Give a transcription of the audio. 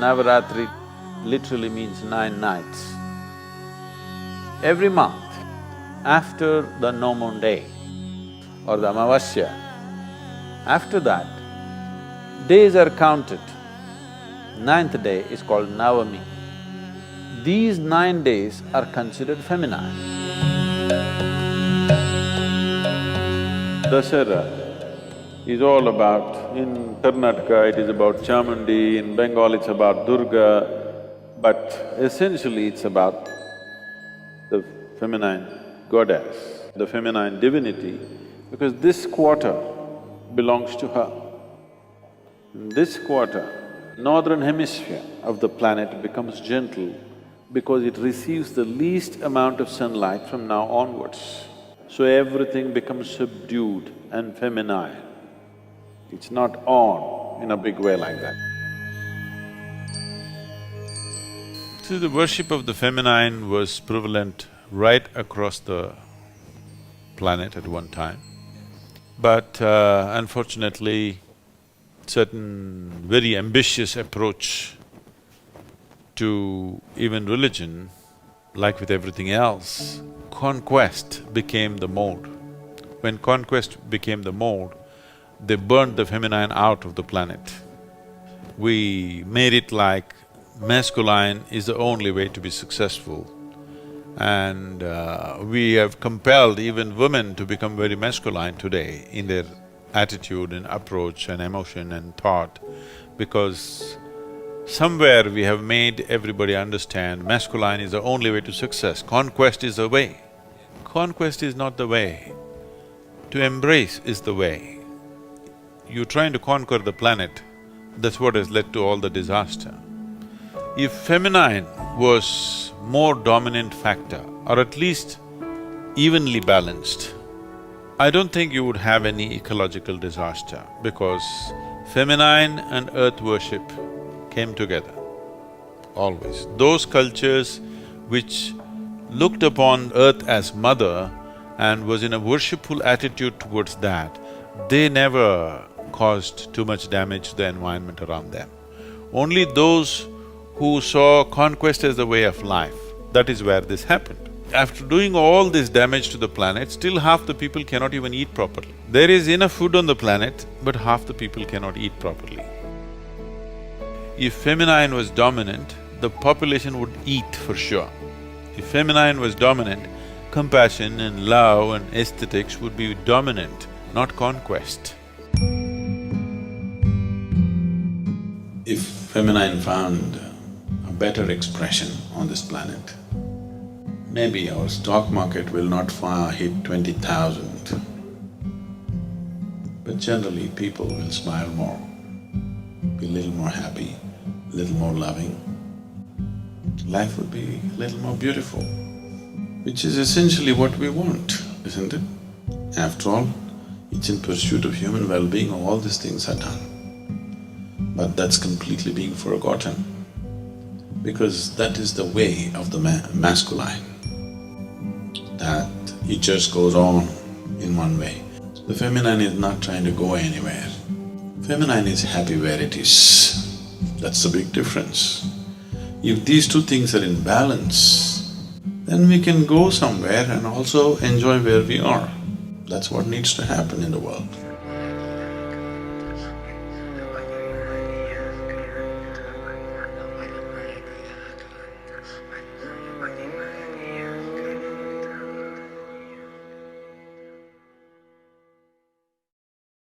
Navratri literally means 9 nights. Every month, after the no moon day or the Amavasya, after that, days are counted. 9th day is called Navami. These 9 days are considered feminine. Dasara is all about… in Karnataka it is about Chamundi, in Bengal it's about Durga, but essentially it's about the feminine goddess, the feminine divinity, because this quarter belongs to her. In this quarter, northern hemisphere of the planet becomes gentle because it receives the least amount of sunlight from now onwards. So everything becomes subdued and feminine. It's not on in a big way like that. See, the worship of the feminine was prevalent right across the planet at one time. But unfortunately, certain very ambitious approach to even religion, like with everything else, conquest became the mode. When conquest became the mode, they burned the feminine out of the planet. We made it like masculine is the only way to be successful, and we have compelled even women to become very masculine today in their attitude and approach and emotion and thought, because somewhere we have made everybody understand masculine is the only way to success, conquest is the way. Conquest is not the way, to embrace is the way. You're trying to conquer the planet, that's what has led to all the disaster. If feminine was more dominant factor, or at least evenly balanced, I don't think you would have any ecological disaster, because feminine and earth worship came together, always. Those cultures which looked upon earth as mother and was in a worshipful attitude towards that, they never caused too much damage to the environment around them. Only those who saw conquest as the way of life, that is where this happened. After doing all this damage to the planet, still half the people cannot even eat properly. There is enough food on the planet, but half the people cannot eat properly. If feminine was dominant, the population would eat for sure. If feminine was dominant, compassion and love and aesthetics would be dominant, not conquest. If feminine found a better expression on this planet, maybe our stock market will not far hit 20,000. But generally people will smile more, be a little more happy, a little more loving. Life would be a little more beautiful, which is essentially what we want, isn't it? After all, it's in pursuit of human well-being all these things are done. But that's completely being forgotten, because that is the way of the masculine, that it just goes on in one way. The feminine is not trying to go anywhere. Feminine is happy where it is. That's the big difference. If these two things are in balance, then we can go somewhere and also enjoy where we are. That's what needs to happen in the world.